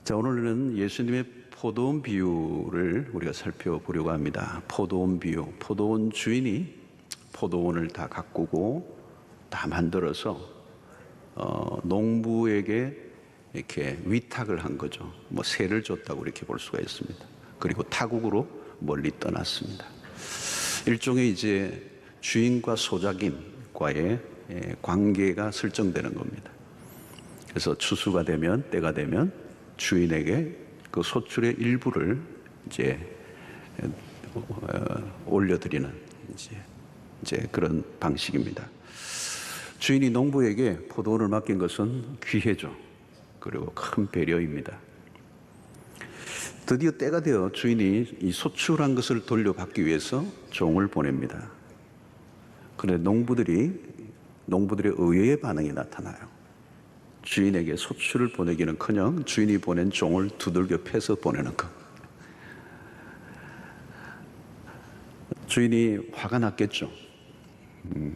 자, 오늘은 예수님의 포도원 비유를 우리가 살펴보려고 합니다. 포도원 비유. 포도원 주인이 포도원을 다 가꾸고 다 만들어서 농부에게 이렇게 위탁을 한 거죠. 뭐 세를 줬다고 이렇게 볼 수가 있습니다. 그리고 타국으로 멀리 떠났습니다. 일종의 이제 주인과 소작인과의 관계가 설정되는 겁니다. 그래서 추수가 되면, 때가 되면 주인에게 그 소출의 일부를 이제 올려드리는 이제 그런 방식입니다. 주인이 농부에게 포도원을 맡긴 것은 귀해죠. 그리고 큰 배려입니다. 드디어 때가 되어 주인이 이 소출한 것을 돌려받기 위해서 종을 보냅니다. 그런데 농부들의 의외의 반응이 나타나요. 주인에게 소출을 보내기는커녕 주인이 보낸 종을 두들겨 패서 보내는 것. 주인이 화가 났겠죠.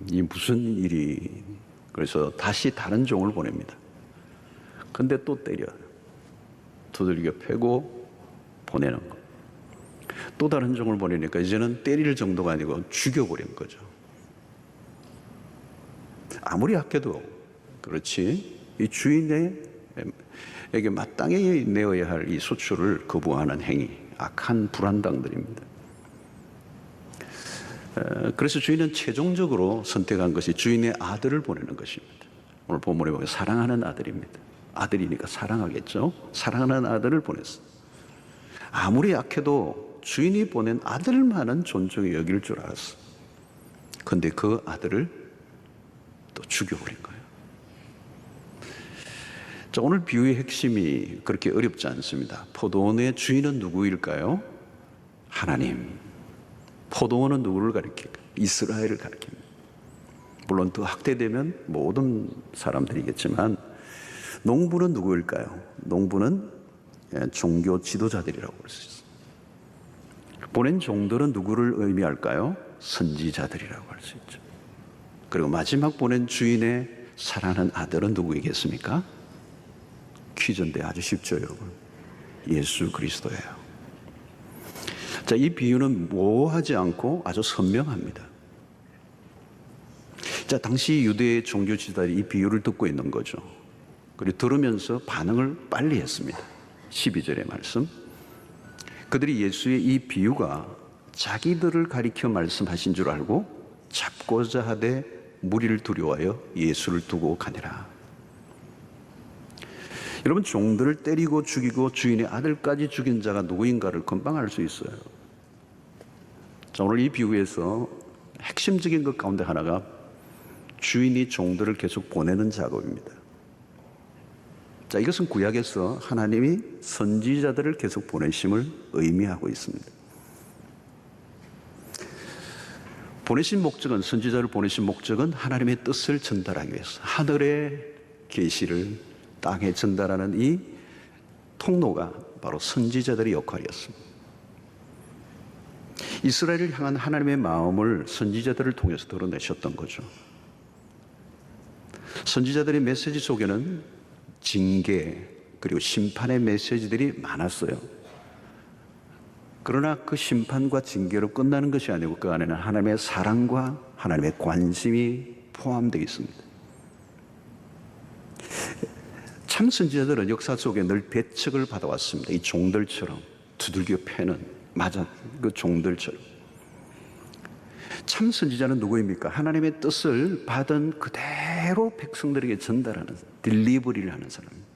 이 무슨 일이. 그래서 다시 다른 종을 보냅니다. 근데 또 때려. 두들겨 패고 보내는 것. 또 다른 종을 보내니까 이제는 때릴 정도가 아니고 죽여버린 거죠. 아무리 아껴도 그렇지 이 주인에게 마땅히 내어야 할 이 소출을 거부하는 행위, 악한 불안당들입니다. 그래서 주인은 최종적으로 선택한 것이 주인의 아들을 보내는 것입니다. 오늘 본문에 보면 사랑하는 아들입니다. 아들이니까 사랑하겠죠. 사랑하는 아들을 보냈어요. 아무리 약해도 주인이 보낸 아들만은 존중히 여길 줄 알았어. 그런데 그 아들을 또 죽여버린 거예요. 자, 오늘 비유의 핵심이 그렇게 어렵지 않습니다. 포도원의 주인은 누구일까요? 하나님. 포도원은 누구를 가리킬까요? 이스라엘을 가리킵니다. 물론 더 확대되면 모든 사람들이겠지만 농부는 누구일까요? 농부는 종교 지도자들이라고 볼 수 있습니다. 보낸 종들은 누구를 의미할까요? 선지자들이라고 할 수 있죠. 그리고 마지막 보낸 주인의 사랑하는 아들은 누구이겠습니까? 퀴즈인데 아주 쉽죠, 여러분. 예수 그리스도예요. 자, 이 비유는 모호하지 않고 아주 선명합니다. 자, 당시 유대 종교 지도자들이 이 비유를 듣고 있는 거죠. 그리고 들으면서 반응을 빨리 했습니다. 12절의 말씀. 그들이 예수의 이 비유가 자기들을 가리켜 말씀하신 줄 알고 잡고자 하되 무리를 두려워하여 예수를 두고 가니라. 여러분, 종들을 때리고 죽이고 주인의 아들까지 죽인 자가 누구인가를 금방 알 수 있어요. 자, 오늘 이 비유에서 핵심적인 것 가운데 하나가 주인이 종들을 계속 보내는 작업입니다. 자, 이것은 구약에서 하나님이 선지자들을 계속 보내심을 의미하고 있습니다. 선지자를 보내신 목적은 하나님의 뜻을 전달하기 위해서, 하늘의 계시를 땅에 전달하는 이 통로가 바로 선지자들의 역할이었습니다. 이스라엘을 향한 하나님의 마음을 선지자들을 통해서 드러내셨던 거죠. 선지자들의 메시지 속에는 징계 그리고 심판의 메시지들이 많았어요. 그러나 그 심판과 징계로 끝나는 것이 아니고 그 안에는 하나님의 사랑과 하나님의 관심이 포함되어 있습니다. 참 선지자들은 역사 속에 늘 배척을 받아왔습니다. 이 종들처럼 두들겨 패는 그 종들처럼. 참 선지자는 누구입니까? 하나님의 뜻을 받은 그대로 백성들에게 전달하는, 딜리버리를 하는 사람입니다.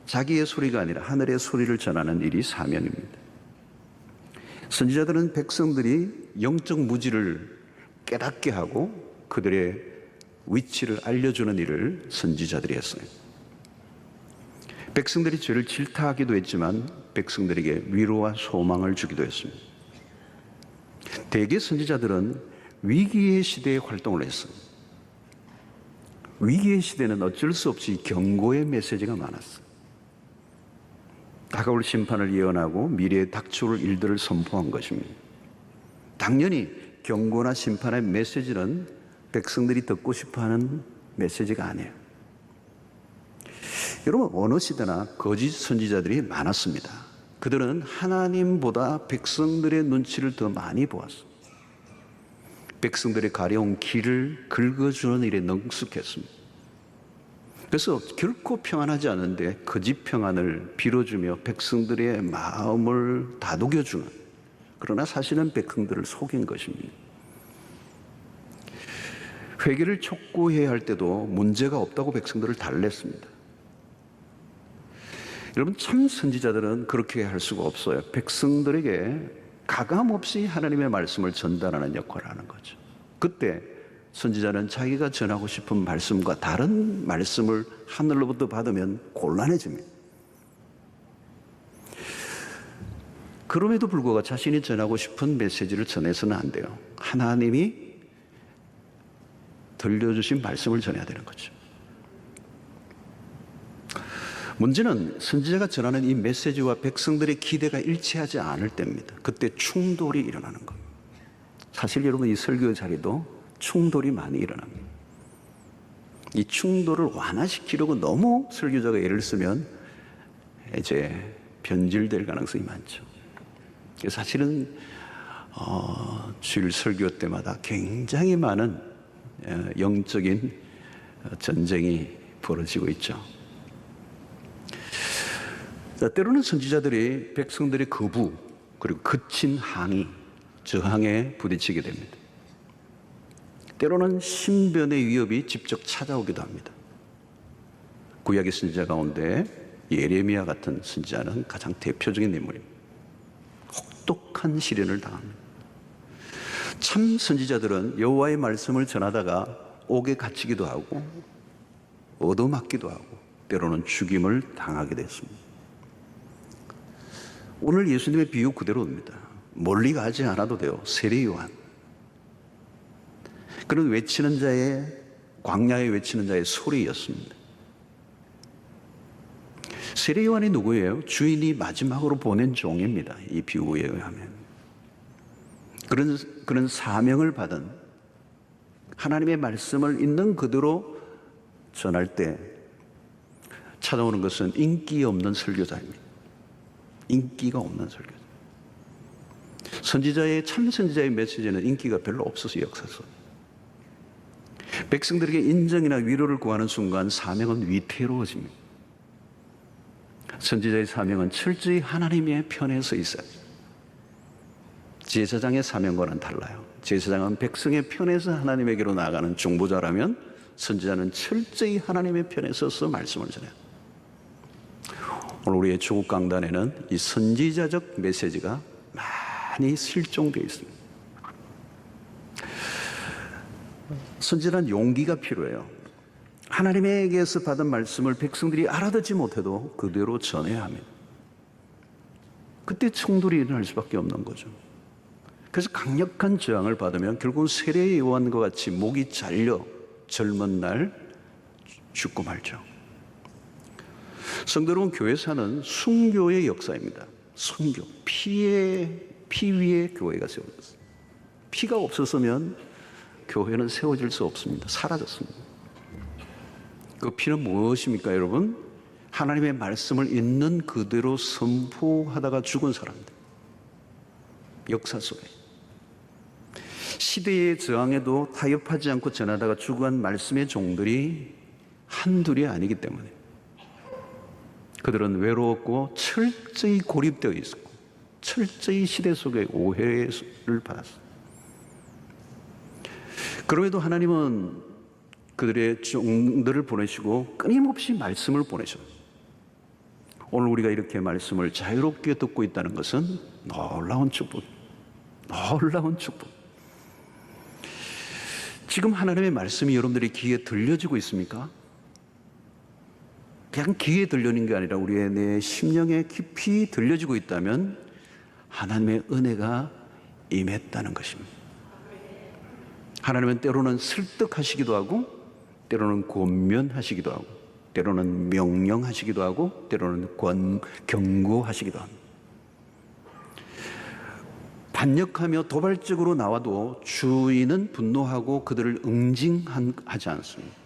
자기의 소리가 아니라 하늘의 소리를 전하는 일이 사명입니다. 선지자들은 백성들이 영적 무지를 깨닫게 하고 그들의 위치를 알려주는 일을 선지자들이 했어요. 백성들이 죄를 질타하기도 했지만 백성들에게 위로와 소망을 주기도 했습니다. 대개 선지자들은 위기의 시대에 활동을 했어요. 위기의 시대는 어쩔 수 없이 경고의 메시지가 많았어요. 다가올 심판을 예언하고 미래에 닥쳐올 일들을 선포한 것입니다. 당연히 경고나 심판의 메시지는 백성들이 듣고 싶어하는 메시지가 아니에요. 여러분, 어느 시대나 거짓 선지자들이 많았습니다. 그들은 하나님보다 백성들의 눈치를 더 많이 보았습니다. 백성들의 가려운 길을 긁어주는 일에 능숙했습니다. 그래서 결코 평안하지 않은데 거짓 평안을 빌어주며 백성들의 마음을 다독여주는, 그러나 사실은 백성들을 속인 것입니다. 회개를 촉구해야 할 때도 문제가 없다고 백성들을 달랬습니다. 여러분, 참 선지자들은 그렇게 할 수가 없어요. 백성들에게 가감없이 하나님의 말씀을 전달하는 역할을 하는 거죠. 그때 선지자는 자기가 전하고 싶은 말씀과 다른 말씀을 하늘로부터 받으면 곤란해집니다. 그럼에도 불구하고 자신이 전하고 싶은 메시지를 전해서는 안 돼요. 하나님이 들려주신 말씀을 전해야 되는 거죠. 문제는 선지자가 전하는 이 메시지와 백성들의 기대가 일치하지 않을 때입니다. 그때 충돌이 일어나는 겁니다. 사실 여러분, 이 설교 자리도 충돌이 많이 일어납니다. 이 충돌을 완화시키려고 너무 설교자가 애를 쓰면 이제 변질될 가능성이 많죠. 사실은 주일 설교 때마다 굉장히 많은 영적인 전쟁이 벌어지고 있죠. 때로는 선지자들이 백성들의 거부 그리고 거친 항의, 저항에 부딪히게 됩니다. 때로는 신변의 위협이 직접 찾아오기도 합니다. 구약의 선지자 가운데 예레미야 같은 선지자는 가장 대표적인 인물입니다. 혹독한 시련을 당합니다. 참 선지자들은 여호와의 말씀을 전하다가 옥에 갇히기도 하고 얻어맞기도 하고 때로는 죽임을 당하게 됐습니다. 오늘 예수님의 비유 그대로입니다. 멀리 가지 않아도 돼요. 세례 요한. 그는 외치는 자의, 광야에 외치는 자의 소리였습니다. 세례 요한이 누구예요? 주인이 마지막으로 보낸 종입니다. 이 비유에 의하면. 그런 사명을 받은, 하나님의 말씀을 있는 그대로 전할 때 찾아오는 것은 인기 없는 설교자입니다. 인기가 없는 설교자. 참 선지자의 메시지는 인기가 별로 없어서 역사 속. 백성들에게 인정이나 위로를 구하는 순간 사명은 위태로워집니다. 선지자의 사명은 철저히 하나님의 편에 서 있어요. 제사장의 사명과는 달라요. 제사장은 백성의 편에서 하나님에게로 나아가는 중보자라면 선지자는 철저히 하나님의 편에 서서 말씀을 전해요. 오늘 우리의 조국 강단에는 이 선지자적 메시지가 많이 실종되어 있습니다. 선지자는 용기가 필요해요. 하나님에게서 받은 말씀을 백성들이 알아듣지 못해도 그대로 전해야 합니다. 그때 충돌이 일어날 수밖에 없는 거죠. 그래서 강력한 저항을 받으면 결국은 세례 요한과 같이 목이 잘려 젊은 날 죽고 말죠. 성도 여러분, 교회사는 순교의 역사입니다. 순교, 피 위에 교회가 세워졌어요. 피가 없었으면 교회는 세워질 수 없습니다. 사라졌습니다. 그 피는 무엇입니까, 여러분? 하나님의 말씀을 있는 그대로 선포하다가 죽은 사람들. 역사 속에. 시대의 저항에도 타협하지 않고 전하다가 죽어간 말씀의 종들이 한둘이 아니기 때문에 그들은 외로웠고 철저히 고립되어 있었고 철저히 시대 속의 오해를 받았어요. 그럼에도 하나님은 그들의 종들을 보내시고 끊임없이 말씀을 보내셨어요. 오늘 우리가 이렇게 말씀을 자유롭게 듣고 있다는 것은 놀라운 축복, 놀라운 축복. 지금 하나님의 말씀이 여러분들의 귀에 들려지고 있습니까? 그냥 귀에 들려는 게 아니라 우리의 내 심령에 깊이 들려지고 있다면 하나님의 은혜가 임했다는 것입니다. 하나님은 때로는 설득하시기도 하고 때로는 권면하시기도 하고 때로는 명령하시기도 하고 때로는 경고하시기도 합니다. 반역하며 도발적으로 나와도 주인은 분노하고 그들을 응징하지 않습니다.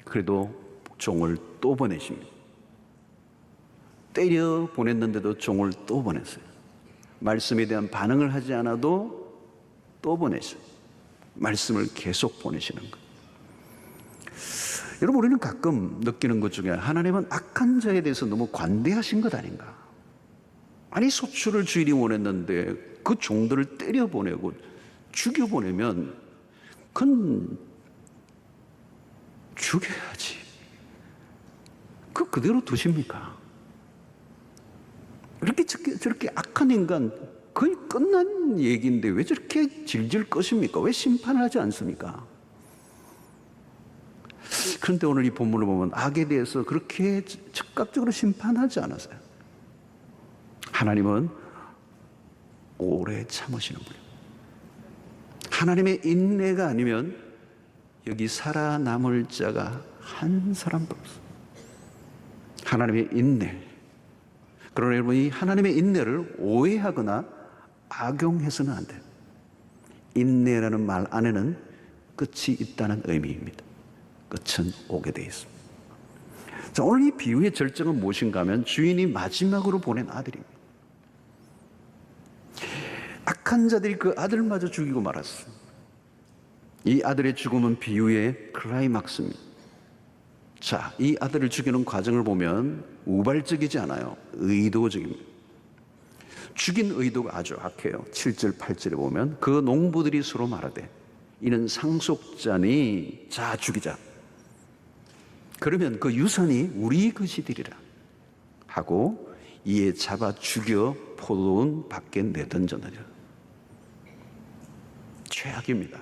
그래도 종을 또 보내십니다. 때려 보냈는데도 종을 또 보냈어요. 말씀에 대한 반응을 하지 않아도 또 보내셔요. 말씀을 계속 보내시는 거예요. 여러분, 우리는 가끔 느끼는 것 중에 하나님은 악한 자에 대해서 너무 관대하신 것 아닌가. 아니, 소출을 주인이 원했는데 그 종들을 때려보내고 죽여보내면 그건 죽여야지. 그대로 두십니까? 이렇게 저렇게 악한 인간, 거의 끝난 얘기인데 왜 저렇게 질질 꺼십니까? 왜 심판하지 않습니까? 그런데 오늘 이 본문을 보면 악에 대해서 그렇게 즉각적으로 심판하지 않았어요. 하나님은 오래 참으시는 분이에요. 하나님의 인내가 아니면 여기 살아남을 자가 한 사람도 없어요. 하나님의 인내. 그러나 여러분, 이 하나님의 인내를 오해하거나 악용해서는 안 돼요. 인내라는 말 안에는 끝이 있다는 의미입니다. 끝은 오게 되어 있습니다. 자, 오늘 이 비유의 절정은 무엇인가 하면 주인이 마지막으로 보낸 아들입니다. 악한 자들이 그 아들마저 죽이고 말았어요. 이 아들의 죽음은 비유의 클라이막스입니다. 자, 이 아들을 죽이는 과정을 보면 우발적이지 않아요. 의도적입니다. 죽인 의도가 아주 악해요. 7절 8절에 보면 그 농부들이 서로 말하되 이는 상속자니 자 죽이자. 그러면 그 유산이 우리 것이 되리라 하고 이에 잡아 죽여 포도원 밖에 내던졌느니라. 최악입니다.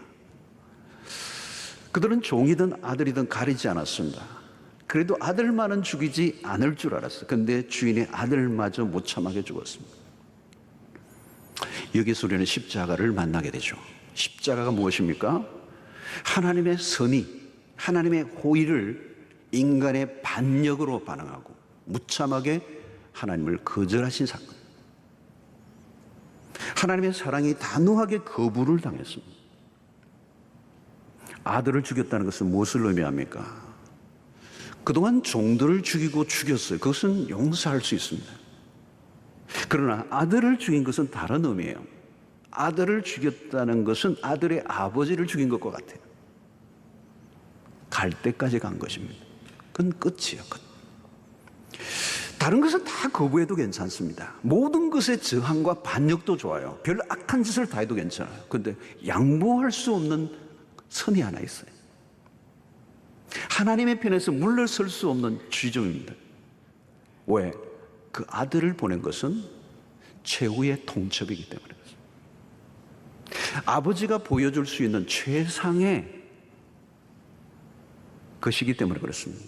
그들은 종이든 아들이든 가리지 않았습니다. 그래도 아들만은 죽이지 않을 줄 알았어요. 그런데 주인의 아들마저 무참하게 죽었습니다. 여기서 우리는 십자가를 만나게 되죠. 십자가가 무엇입니까? 하나님의 선의, 하나님의 호의를 인간의 반역으로 반응하고 무참하게 하나님을 거절하신 사건. 하나님의 사랑이 단호하게 거부를 당했습니다. 아들을 죽였다는 것은 무엇을 의미합니까? 그동안 종들을 죽이고 죽였어요. 그것은 용서할 수 있습니다. 그러나 아들을 죽인 것은 다른 의미예요. 아들을 죽였다는 것은 아들의 아버지를 죽인 것과 같아요. 갈 때까지 간 것입니다. 그건 끝이에요. 끝. 다른 것은 다 거부해도 괜찮습니다. 모든 것의 저항과 반역도 좋아요. 별 악한 짓을 다 해도 괜찮아요. 그런데 양보할 수 없는 선이 하나 있어요. 하나님의 편에서 물러설 수 없는 지점입니다. 왜? 그 아들을 보낸 것은 최후의 통첩이기 때문에 그렇습니다. 아버지가 보여줄 수 있는 최상의 것이기 때문에 그렇습니다.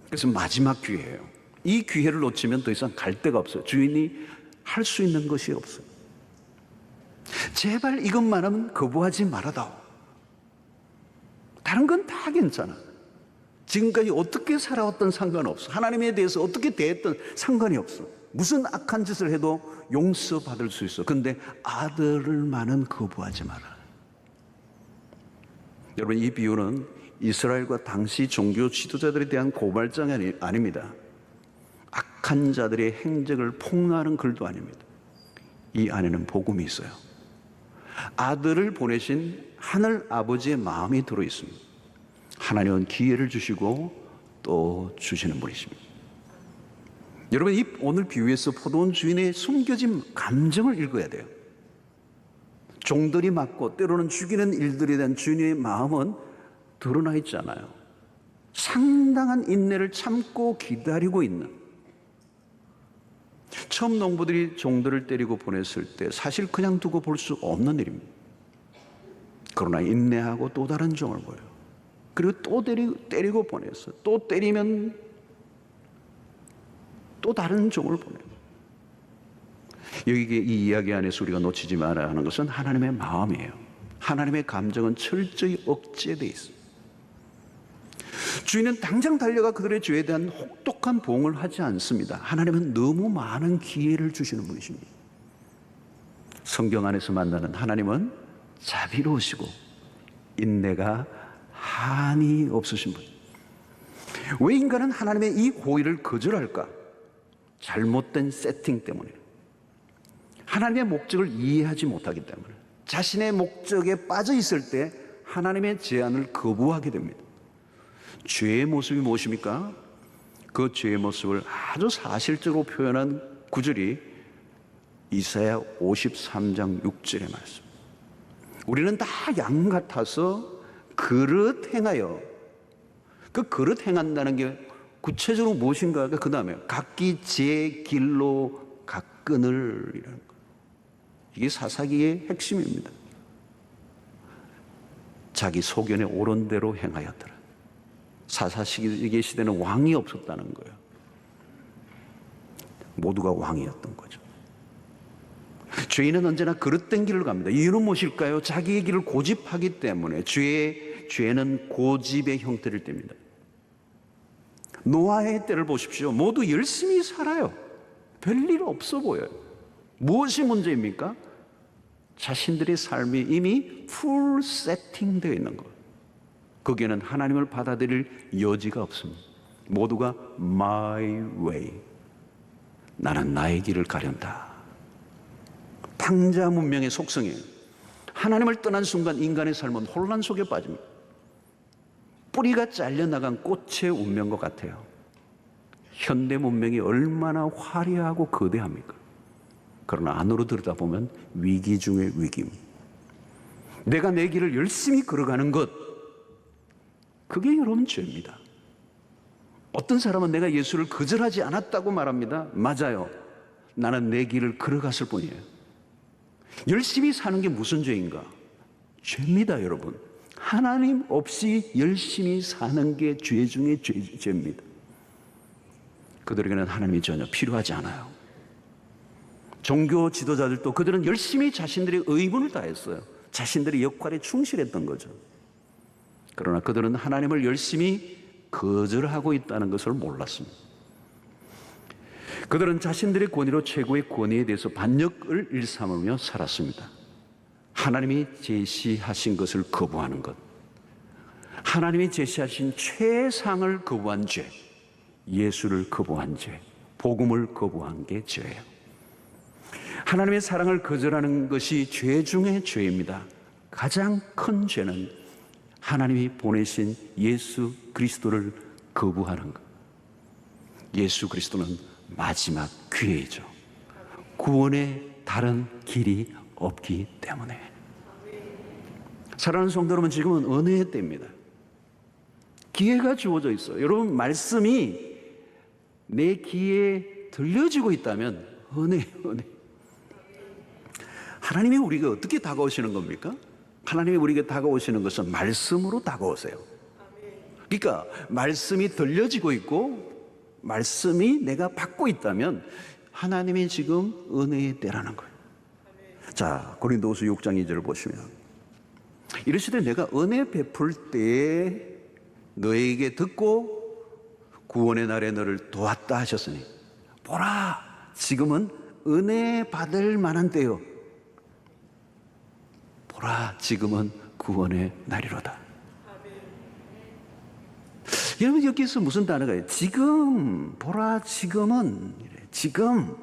그래서 마지막 기회예요. 이 기회를 놓치면 더 이상 갈 데가 없어요. 주인이 할 수 있는 것이 없어요. 제발 이것만 하면 거부하지 말아다오. 다른 건 다 괜찮아. 지금까지 어떻게 살아왔던 상관없어. 하나님에 대해서 어떻게 대했던 상관이 없어. 무슨 악한 짓을 해도 용서받을 수 있어. 그런데 아들을만은 거부하지 마라. 여러분, 이 비유는 이스라엘과 당시 종교 지도자들에 대한 고발장이 아닙니다. 악한 자들의 행적을 폭로하는 글도 아닙니다. 이 안에는 복음이 있어요. 아들을 보내신 하늘 아버지의 마음이 들어 있습니다. 하나님은 기회를 주시고 또 주시는 분이십니다. 여러분, 이 오늘 비유에서 포도원 주인의 숨겨진 감정을 읽어야 돼요. 종들이 맞고 때로는 죽이는 일들에 대한 주인의 마음은 드러나 있지 않아요. 상당한 인내를 참고 기다리고 있는. 처음 농부들이 종들을 때리고 보냈을 때 사실 그냥 두고 볼 수 없는 일입니다. 그러나 인내하고 또 다른 종을 보여요. 그리고 또 때리고 보냈어요. 또 때리면 또 다른 종을 보내요. 여기 이 이야기 안에서 우리가 놓치지 말아야 하는 것은 하나님의 마음이에요. 하나님의 감정은 철저히 억제되어 있습니다. 주인은 당장 달려가 그들의 죄에 대한 혹독한 보응을 하지 않습니다. 하나님은 너무 많은 기회를 주시는 분이십니다. 성경 안에서 만나는 하나님은 자비로우시고 인내가 한이 없으신 분. 왜 인간은 하나님의 이 호의를 거절할까? 잘못된 세팅 때문에, 하나님의 목적을 이해하지 못하기 때문에, 자신의 목적에 빠져 있을 때 하나님의 제안을 거부하게 됩니다. 죄의 모습이 무엇입니까? 그 죄의 모습을 아주 사실적으로 표현한 구절이 이사야 53장 6절의 말씀. 우리는 다 양 같아서 그릇 행하여, 그 그릇 행한다는 게 구체적으로 무엇인가? 그 다음에 각기 제 길로 가끈을 이라는 거. 이게 사사기의 핵심입니다. 자기 소견에 옳은 대로 행하였더라. 사사시기 시대는 왕이 없었다는 거예요. 모두가 왕이었던 거죠. 죄인은 언제나 그릇된 길을 갑니다. 이유는 무엇일까요? 자기의 길을 고집하기 때문에. 죄는 고집의 형태를 띱니다. 노아의 때를 보십시오. 모두 열심히 살아요. 별일 없어 보여요. 무엇이 문제입니까? 자신들의 삶이 이미 풀 세팅되어 있는 것. 거기에는 하나님을 받아들일 여지가 없습니다. 모두가 my way, 나는 나의 길을 가련다. 탕자 문명의 속성이에요. 하나님을 떠난 순간 인간의 삶은 혼란 속에 빠집니다. 뿌리가 잘려나간 꽃의 운명과 같아요. 현대 문명이 얼마나 화려하고 거대합니까? 그러나 안으로 들여다보면 위기 중의 위기입니다. 내가 내 길을 열심히 걸어가는 것, 그게 여러분 죄입니다. 어떤 사람은 내가 예수를 거절하지 않았다고 말합니다. 맞아요. 나는 내 길을 걸어갔을 뿐이에요. 열심히 사는 게 무슨 죄인가? 죄입니다, 여러분. 하나님 없이 열심히 사는 게 죄 중에 죄입니다. 그들에게는 하나님이 전혀 필요하지 않아요. 종교 지도자들도 그들은 열심히 자신들의 의무를 다했어요. 자신들의 역할에 충실했던 거죠. 그러나 그들은 하나님을 열심히 거절하고 있다는 것을 몰랐습니다. 그들은 자신들의 권위로 최고의 권위에 대해서 반역을 일삼으며 살았습니다. 하나님이 제시하신 것을 거부하는 것, 하나님이 제시하신 최상을 거부한 죄, 예수를 거부한 죄, 복음을 거부한 게 죄예요. 하나님의 사랑을 거절하는 것이 죄 중에 죄입니다. 가장 큰 죄는 하나님이 보내신 예수 그리스도를 거부하는 것. 예수 그리스도는 마지막 기회이죠. 구원의 다른 길이 없기 때문에. 사랑하는 성도 여러분, 지금은 은혜의 때입니다. 기회가 주어져 있어요. 여러분, 말씀이 내 귀에 들려지고 있다면 은혜. 하나님이 우리에게 어떻게 다가오시는 겁니까? 하나님이 우리에게 다가오시는 것은 말씀으로 다가오세요. 그러니까 말씀이 들려지고 있고 말씀이 내가 받고 있다면 하나님이 지금 은혜의 때라는 거예요. 자, 고린도후서 6장 2절을 보시면 이르시되 내가 은혜 베풀 때에 너에게 듣고 구원의 날에 너를 도왔다 하셨으니 보라, 지금은 은혜 받을 만한 때요. 보라, 지금은 구원의 날이로다. 여러분, 여기서 무슨 단어가 있어요? 지금, 보라, 지금은, 지금.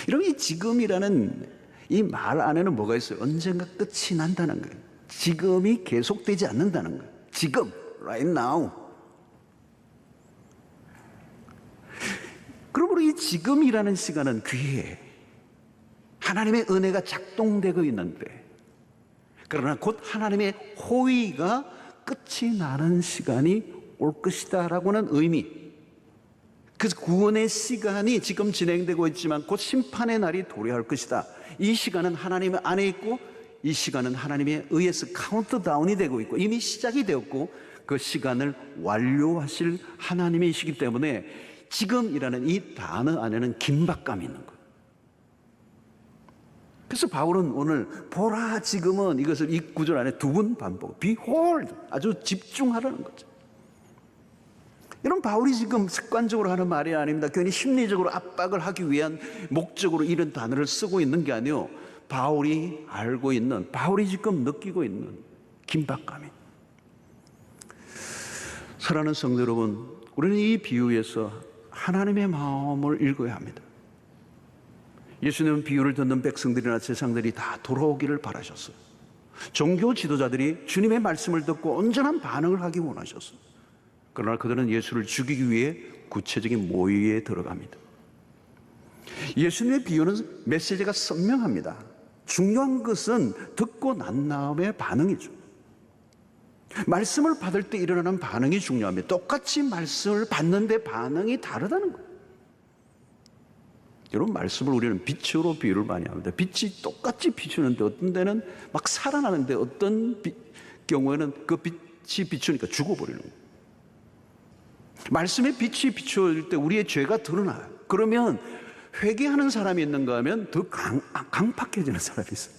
여러분, 이 지금이라는 이 말 안에는 뭐가 있어요? 언젠가 끝이 난다는 거예요. 지금이 계속되지 않는다는 거예요. 지금, right now. 그러므로 이 지금이라는 시간은 귀해. 하나님의 은혜가 작동되고 있는데, 그러나 곧 하나님의 호의가 끝이 나는 시간이 올 것이다 라고는 의미. 그래서 구원의 시간이 지금 진행되고 있지만 곧 심판의 날이 도래할 것이다. 이 시간은 하나님 안에 있고 이 시간은 하나님에 의해서 카운트다운이 되고 있고 이미 시작이 되었고 그 시간을 완료하실 하나님이시기 때문에 지금이라는 이 단어 안에는 긴박감이 있는 거예요. 그래서 바울은 오늘 보라 지금은 이것을 이 구절 안에 두 번 반복, behold, 아주 집중하라는 거죠. 이런 바울이 지금 습관적으로 하는 말이 아닙니다. 괜히 심리적으로 압박을 하기 위한 목적으로 이런 단어를 쓰고 있는 게 아니에요. 바울이 알고 있는, 바울이 지금 느끼고 있는 긴박감이. 사랑하는 성도 여러분, 우리는 이 비유에서 하나님의 마음을 읽어야 합니다. 예수님은 비유를 듣는 백성들이나 제사장들이 다 돌아오기를 바라셨어요. 종교 지도자들이 주님의 말씀을 듣고 온전한 반응을 하기 원하셨어요. 그러나 그들은 예수를 죽이기 위해 구체적인 모의에 들어갑니다. 예수님의 비유는 메시지가 선명합니다. 중요한 것은 듣고 난 다음의 반응이죠. 말씀을 받을 때 일어나는 반응이 중요합니다. 똑같이 말씀을 받는데 반응이 다르다는 거예요. 여러분, 말씀을 우리는 빛으로 비유를 많이 합니다. 빛이 똑같이 비추는데 어떤 데는 막 살아나는데 어떤 경우에는 그 빛이 비추니까 죽어버리는 거예요. 말씀의 빛이 비추어질 때 우리의 죄가 드러나요. 그러면 회개하는 사람이 있는가 하면 더 강팍해지는 사람이 있어요.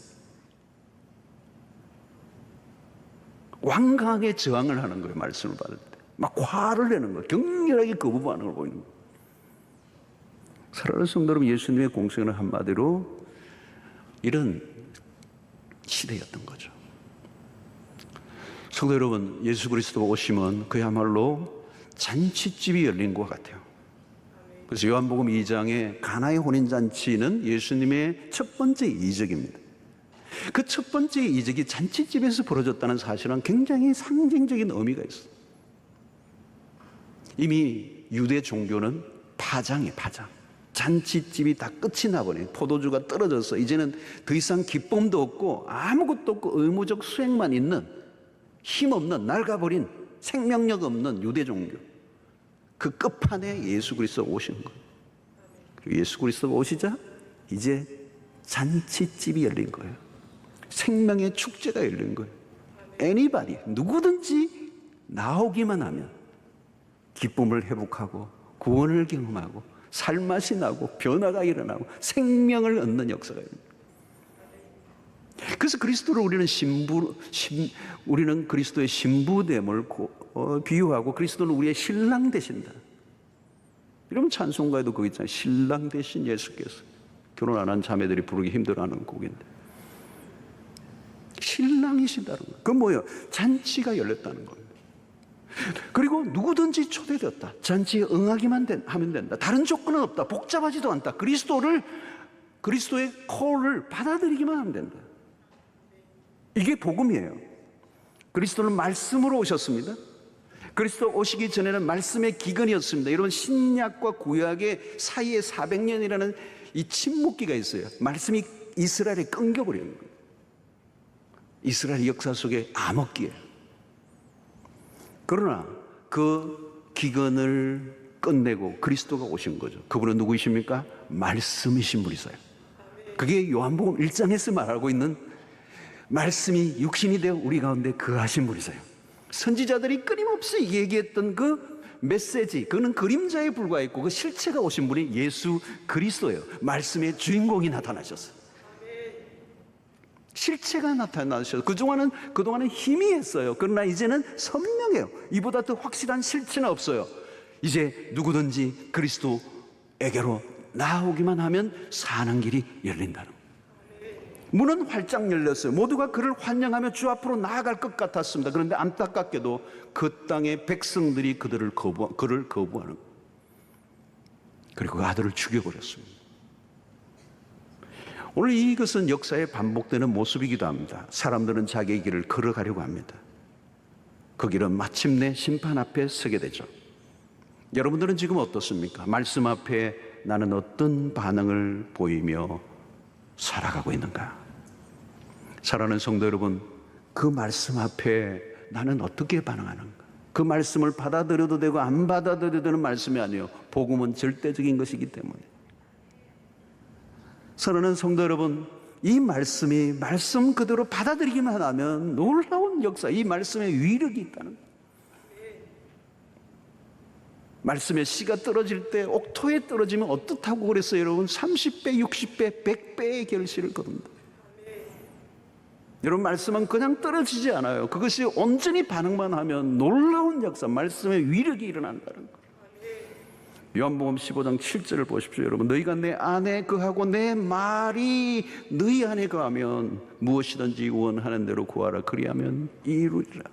완강하게 저항을 하는 거예요. 말씀을 받을 때 막 화를 내는 거예요. 격렬하게 거부 반응을 보이는 거예요. 사랑하는 성도 여러분, 예수님의 공생은 한마디로 이런 시대였던 거죠. 성도 여러분, 예수 그리스도가 오시면 그야말로 잔치집이 열린 것 같아요. 그래서 요한복음 2장의 가나의 혼인잔치는 예수님의 첫 번째 이적입니다. 그 첫 번째 이적이 잔치집에서 벌어졌다는 사실은 굉장히 상징적인 의미가 있어요. 이미 유대 종교는 파장이에요, 파장. 잔치집이 다 끝이 나버려요. 포도주가 떨어져서 이제는 더 이상 기쁨도 없고 아무것도 없고 의무적 수행만 있는 힘없는 낡아버린 생명력 없는 유대 종교. 그 끝판에 예수 그리스도가 오시는 거예요. 그리고 예수 그리스도가 오시자 이제 잔치집이 열린 거예요. 생명의 축제가 열린 거예요. Anybody, 누구든지 나오기만 하면 기쁨을 회복하고 구원을 경험하고 살맛이 나고 변화가 일어나고 생명을 얻는 역사가 일어납니다. 그래서 그리스도를 우리는 그리스도의 신부됨을 비유하고 그리스도는 우리의 신랑 되신다. 이러면 찬송가에도 그거 있잖아요. 신랑 되신 예수께서. 결혼 안 한 자매들이 부르기 힘들어하는 곡인데 신랑이시다는 거예요. 그건 뭐예요? 잔치가 열렸다는 거예요. 그리고 누구든지 초대되었다. 잔치에 응하기만 하면 된다. 다른 조건은 없다. 복잡하지도 않다. 그리스도의 콜을 받아들이기만 하면 된다. 이게 복음이에요. 그리스도는 말씀으로 오셨습니다. 그리스도 오시기 전에는 말씀의 기근이었습니다. 여러분, 신약과 구약의 사이에 400년이라는 이 침묵기가 있어요. 말씀이 이스라엘에 끊겨버리는 거예요. 이스라엘 역사 속에 암흑기예요. 그러나 그 기근을 끝내고 그리스도가 오신 거죠. 그분은 누구이십니까? 말씀이신 분이세요. 그게 요한복음 1장에서 말하고 있는 말씀이 육신이 되어 우리 가운데 거하신 분이세요. 선지자들이 끊임없이 얘기했던 그 메시지, 그는 그림자에 불과했고 그 실체가 오신 분이 예수 그리스도예요. 말씀의 주인공이 나타나셨어요. 실체가 나타나셔서 그동안은 희미했어요. 그러나 이제는 선명해요. 이보다 더 확실한 실체는 없어요. 이제 누구든지 그리스도에게로 나오기만 하면 사는 길이 열린다는 거예요. 문은 활짝 열렸어요. 모두가 그를 환영하며 주 앞으로 나아갈 것 같았습니다. 그런데 안타깝게도 그 땅의 백성들이 그를 거부하는 거예요. 그리고 그 아들을 죽여버렸습니다. 오늘 이것은 역사에 반복되는 모습이기도 합니다. 사람들은 자기의 길을 걸어가려고 합니다. 그 길은 마침내 심판 앞에 서게 되죠. 여러분들은 지금 어떻습니까? 말씀 앞에 나는 어떤 반응을 보이며 살아가고 있는가? 사랑하는 성도 여러분, 그 말씀 앞에 나는 어떻게 반응하는가? 그 말씀을 받아들여도 되고 안 받아들여도 되는 말씀이 아니에요. 복음은 절대적인 것이기 때문에. 사랑하는 성도 여러분, 이 말씀이 말씀 그대로 받아들이기만 하면 놀라운 역사, 이 말씀의 위력이 있다는 거예요. 말씀의 씨가 떨어질 때 옥토에 떨어지면 어떻다고 그랬어요, 여러분? 30배, 60배, 100배의 결실을 거둔다. 여러분, 말씀은 그냥 떨어지지 않아요. 그것이 온전히 반응만 하면 놀라운 역사, 말씀의 위력이 일어난다는 거예요. 요한복음 15장 7절을 보십시오. 여러분, 너희가 내 안에 거하고 내 말이 너희 안에 거하면 무엇이든지 원하는 대로 구하라. 그리하면 이루리라.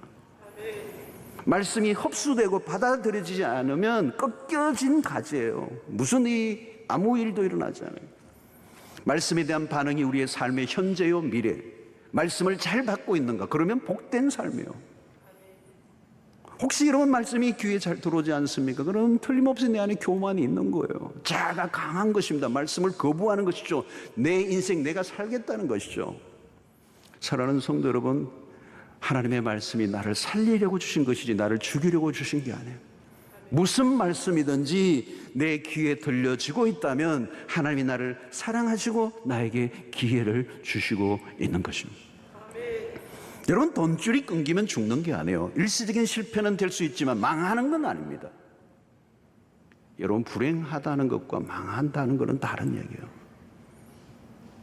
말씀이 흡수되고 받아들여지지 않으면 꺾여진 가지예요. 아무 일도 일어나지 않아요. 말씀에 대한 반응이 우리의 삶의 현재요 미래, 말씀을 잘 받고 있는가? 그러면 복된 삶이에요. 혹시 이런 말씀이 귀에 잘 들어오지 않습니까? 그럼 틀림없이 내 안에 교만이 있는 거예요. 자아가 강한 것입니다. 말씀을 거부하는 것이죠. 내 인생 내가 살겠다는 것이죠. 사랑하는 성도 여러분, 하나님의 말씀이 나를 살리려고 주신 것이지 나를 죽이려고 주신 게 아니에요. 무슨 말씀이든지 내 귀에 들려지고 있다면 하나님이 나를 사랑하시고 나에게 기회를 주시고 있는 것입니다. 여러분, 돈줄이 끊기면 죽는 게 아니에요. 일시적인 실패는 될 수 있지만 망하는 건 아닙니다. 여러분, 불행하다는 것과 망한다는 것은 다른 얘기예요.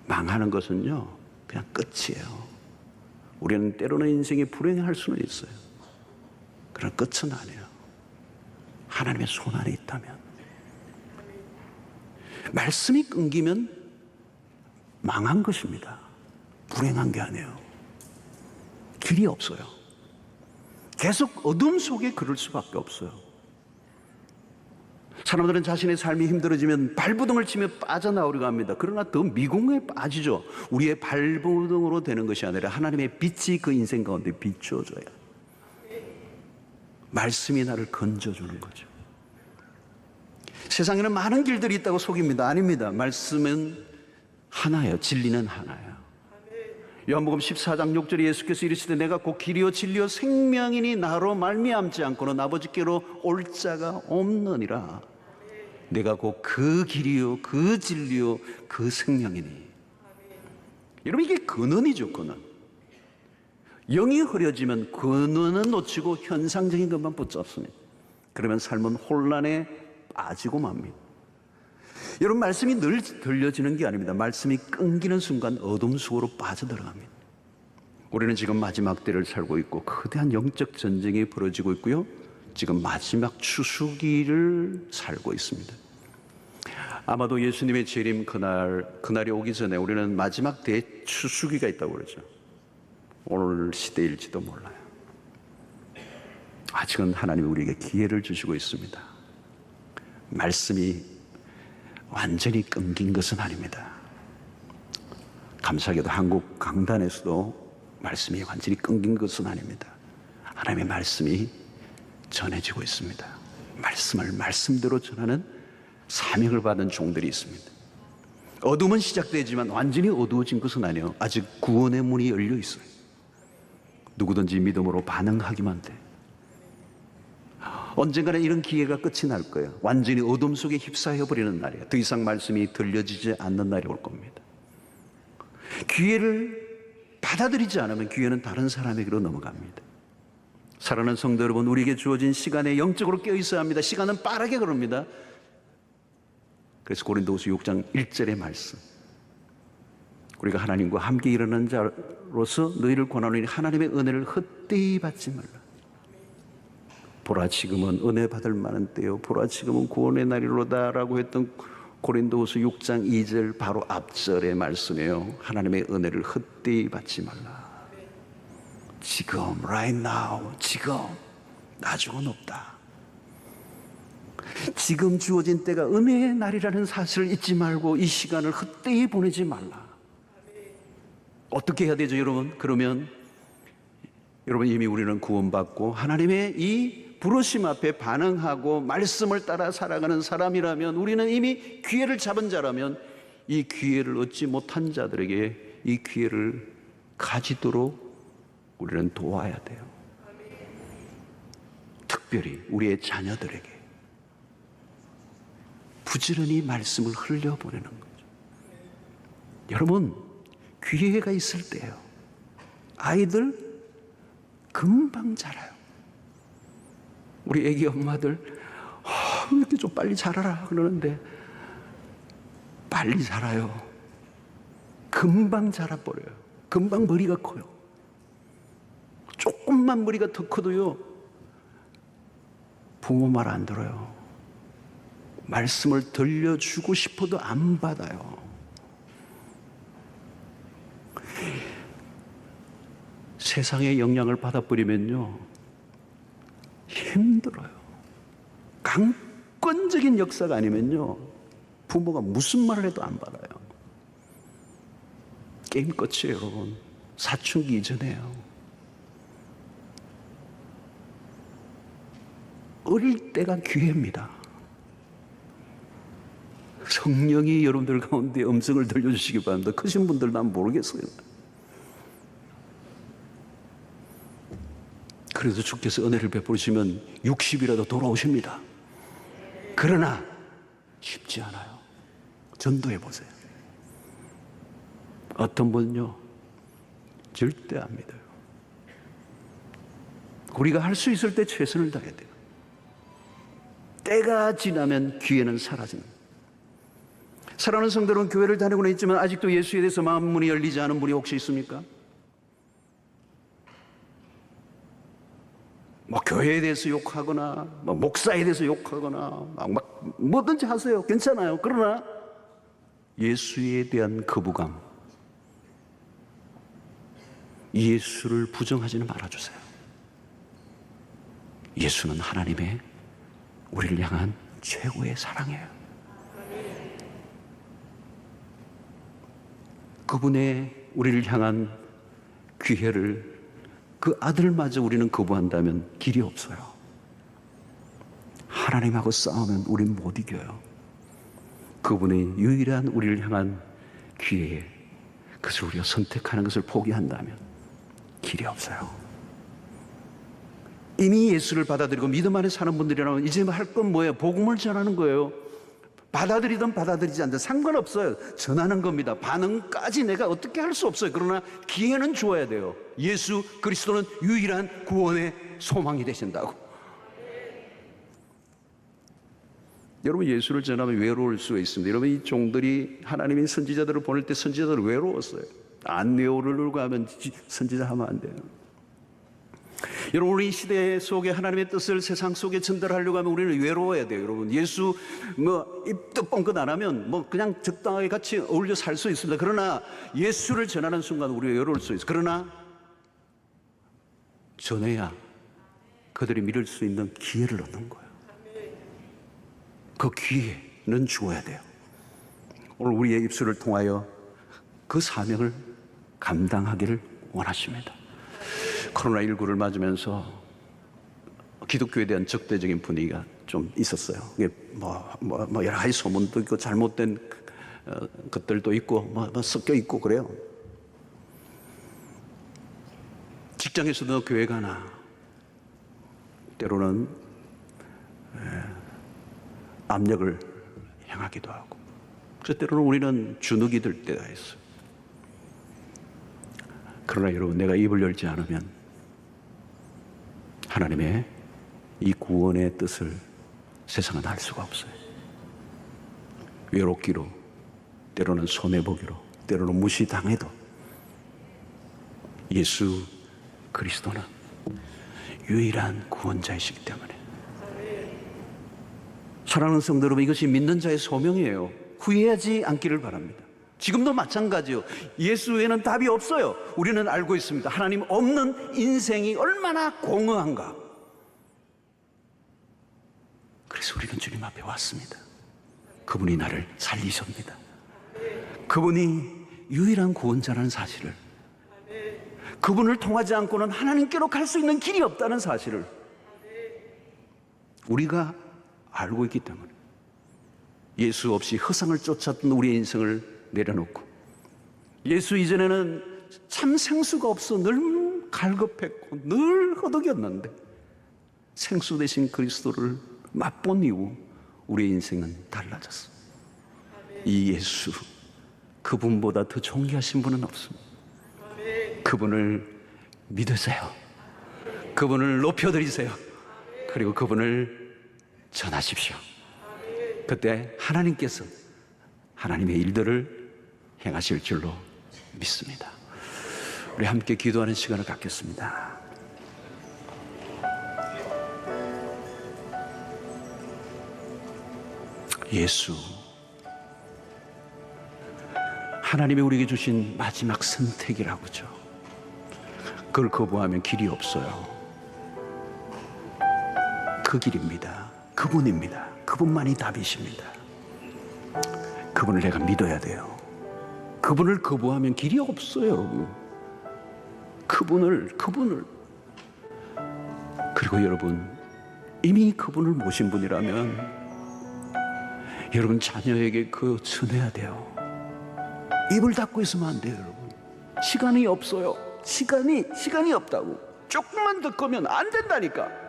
망하는 것은요 그냥 끝이에요. 우리는 때로는 인생이 불행할 수는 있어요. 그러나 끝은 아니에요. 하나님의 손 안에 있다면. 말씀이 끊기면 망한 것입니다. 불행한 게 아니에요. 길이 없어요. 계속 어둠 속에 그럴 수밖에 없어요. 사람들은 자신의 삶이 힘들어지면 발부둥을 치며 빠져나오려고 합니다. 그러나 더 미궁에 빠지죠. 우리의 발부둥으로 되는 것이 아니라 하나님의 빛이 그 인생 가운데 비춰줘야 말씀이 나를 건져주는 거죠. 세상에는 많은 길들이 있다고 속입니다. 아닙니다. 말씀은 하나예요. 진리는 하나예요. 요한복음 14장 6절에 예수께서 이르시되 내가 곧 길이요 진리요 생명이니 나로 말미암지 않고는 아버지께로 올 자가 없느니라. 내가 곧 그 길이요 그 진리요 그 생명이니. 여러분, 이게 근원이죠. 근원. 영이 흐려지면 근원은 놓치고 현상적인 것만 붙잡습니다. 그러면 삶은 혼란에 빠지고 맙니다. 여러분, 말씀이 늘 들려지는 게 아닙니다. 말씀이 끊기는 순간 어둠 속으로 빠져들어갑니다. 우리는 지금 마지막 때를 살고 있고 거대한 영적 전쟁이 벌어지고 있고요. 지금 마지막 추수기를 살고 있습니다. 아마도 예수님의 재림 그날이 오기 전에 우리는 마지막 대추수기가 있다고 그러죠. 오늘 시대일지도 몰라요. 아직은 하나님이 우리에게 기회를 주시고 있습니다. 말씀이 완전히 끊긴 것은 아닙니다. 감사하게도 한국 강단에서도 말씀이 완전히 끊긴 것은 아닙니다. 하나님의 말씀이 전해지고 있습니다. 말씀을 말씀대로 전하는 사명을 받은 종들이 있습니다. 어둠은 시작되지만 완전히 어두워진 것은 아니에요. 아직 구원의 문이 열려 있어요. 누구든지 믿음으로 반응하기만 돼. 언젠가는 이런 기회가 끝이 날 거예요. 완전히 어둠 속에 휩싸여버리는 날이에요. 더 이상 말씀이 들려지지 않는 날이 올 겁니다. 기회를 받아들이지 않으면 기회는 다른 사람에게로 넘어갑니다. 사랑하는 성도 여러분, 우리에게 주어진 시간에 영적으로 깨어있어야 합니다. 시간은 빠르게 걸습니다. 그래서 고린도후서 6장 1절의 말씀, 우리가 하나님과 함께 일하는 자로서 너희를 권하노니 하나님의 은혜를 헛되이 받지 말라. 보라 지금은 은혜 받을 만한 때요, 보라 지금은 구원의 날이로다 라고 했던 고린도후서 6장 2절 바로 앞절의 말씀이에요. 하나님의 은혜를 헛되이 받지 말라. 지금, right now, 지금, 나중은 없다. 지금 주어진 때가 은혜의 날이라는 사실을 잊지 말고 이 시간을 헛되이 보내지 말라. 어떻게 해야 되죠, 여러분? 그러면 여러분, 이미 우리는 구원받고 하나님의 이 부르심 앞에 반응하고 말씀을 따라 살아가는 사람이라면, 우리는 이미 기회를 잡은 자라면 이 기회를 얻지 못한 자들에게 이 기회를 가지도록 우리는 도와야 돼요. 특별히 우리의 자녀들에게 부지런히 말씀을 흘려보내는 거죠. 여러분, 기회가 있을 때요, 아이들 금방 자라요. 우리 애기 엄마들 이렇게 좀 빨리 자라라 그러는데 빨리 자라요. 금방 자라버려요. 금방 머리가 커요. 조금만 머리가 더 커도요, 부모 말 안 들어요. 말씀을 들려주고 싶어도 안 받아요. 세상의 영향을 받아버리면요, 강권적인 역사가 아니면요, 부모가 무슨 말을 해도 안 받아요. 게임 끝이에요, 여러분. 사춘기 이전에요. 어릴 때가 기회입니다. 성령이 여러분들 가운데 음성을 들려주시기 바랍니다. 크신 분들 난 모르겠어요. 그래도 주께서 은혜를 베푸시면 60이라도 돌아오십니다. 그러나 쉽지 않아요. 전도해 보세요. 어떤 분은요, 절대 안 믿어요. 우리가 할 수 있을 때 최선을 다해야 돼요. 때가 지나면 기회는 사라지는. 사랑하는 성도는 교회를 다니고는 있지만 아직도 예수에 대해서 마음 문이 열리지 않은 분이 혹시 있습니까? 뭐 교회에 대해서 욕하거나 뭐 목사에 대해서 욕하거나 막 뭐든지 하세요. 괜찮아요. 그러나 예수에 대한 거부감, 예수를 부정하지는 말아주세요. 예수는 하나님의 우리를 향한 최고의 사랑이에요. 그분의 우리를 향한 기회를, 그 아들마저 우리는 거부한다면 길이 없어요. 하나님하고 싸우면 우리는 못 이겨요. 그분의 유일한 우리를 향한 기회에 그것을 우리가 선택하는 것을 포기한다면 길이 없어요. 이미 예수를 받아들이고 믿음 안에 사는 분들이라면 이제 할 건 뭐예요? 복음을 전하는 거예요. 받아들이든 받아들이지 않든 상관없어요. 전하는 겁니다. 반응까지 내가 어떻게 할 수 없어요. 그러나 기회는 주어야 돼요. 예수 그리스도는 유일한 구원의 소망이 되신다고. 여러분, 예수를 전하면 외로울 수가 있습니다. 여러분, 이 종들이 하나님의 선지자들을 보낼 때 선지자들은 외로웠어요. 안 외우려고 하면 선지자 하면 안 돼요. 여러분, 우리 시대 속에 하나님의 뜻을 세상 속에 전달하려고 하면 우리는 외로워야 돼요. 여러분, 예수 입도 뻥끗 안 하면 그냥 적당하게 같이 어울려 살 수 있습니다. 그러나 예수를 전하는 순간 우리가 외로울 수 있어요. 그러나 전해야 그들이 믿을 수 있는 기회를 얻는 거예요. 그 기회는 주어야 돼요. 오늘 우리의 입술을 통하여 그 사명을 감당하기를 원하십니다. 코로나19를 맞으면서 기독교에 대한 적대적인 분위기가 좀 있었어요. 이게 여러 가지 소문도 있고 잘못된 것들도 있고 섞여 있고 그래요. 직장에서도 교회 가나 때로는 압력을 행하기도 하고, 그래서 때로는 우리는 주눅이 들 때가 있어요. 그러나 여러분, 내가 입을 열지 않으면 하나님의 이 구원의 뜻을 세상은 알 수가 없어요. 외롭기로, 때로는 손해보기로, 때로는 무시당해도 예수 그리스도는 유일한 구원자이시기 때문에. 사랑하는 성도 여러분, 이것이 믿는 자의 소명이에요. 후회하지 않기를 바랍니다. 지금도 마찬가지요. 예수 외에는 답이 없어요. 우리는 알고 있습니다. 하나님 없는 인생이 얼마나 공허한가. 그래서 우리는 주님 앞에 왔습니다. 그분이 나를 살리십니다. 그분이 유일한 구원자라는 사실을, 그분을 통하지 않고는 하나님께로 갈 수 있는 길이 없다는 사실을 우리가 알고 있기 때문에 예수 없이 허상을 쫓았던 우리의 인생을 내려놓고, 예수 이전에는 참 생수가 없어 늘 갈급했고 늘 허덕였는데 생수 대신 그리스도를 맛본 이후 우리의 인생은 달라졌어. 이 예수, 그분보다 더 존귀하신 분은 없습니다. 그분을 믿으세요. 그분을 높여드리세요. 그리고 그분을 전하십시오. 그때 하나님께서 하나님의 일들을 행하실 줄로 믿습니다. 우리 함께 기도하는 시간을 갖겠습니다. 예수, 하나님이 우리에게 주신 마지막 선택이라고죠. 그걸 거부하면 길이 없어요. 그 길입니다. 그 그분입니다. 그분만이 답이십니다. 그분을 내가 믿어야 돼요. 그분을 거부하면 길이 없어요, 여러분. 그분을 그리고 여러분, 이미 그분을 모신 분이라면 여러분 자녀에게 그 전해야 돼요. 입을 닫고 있으면 안 돼요, 여러분. 시간이 없어요. 시간이 없다고. 조금만 더 끄면 안 된다니까.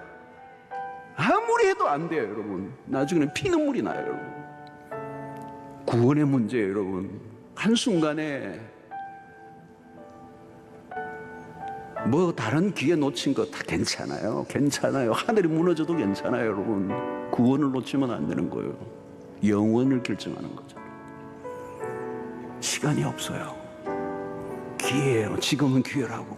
아무리 해도 안 돼요, 여러분. 나중에는 피눈물이 나요, 여러분. 구원의 문제예요, 여러분. 한순간에 뭐 다른 기회 놓친 거 다 괜찮아요. 하늘이 무너져도 괜찮아요, 여러분. 구원을 놓치면 안 되는 거예요. 영원을 결정하는 거죠. 시간이 없어요. 기회예요. 지금은 기회라고.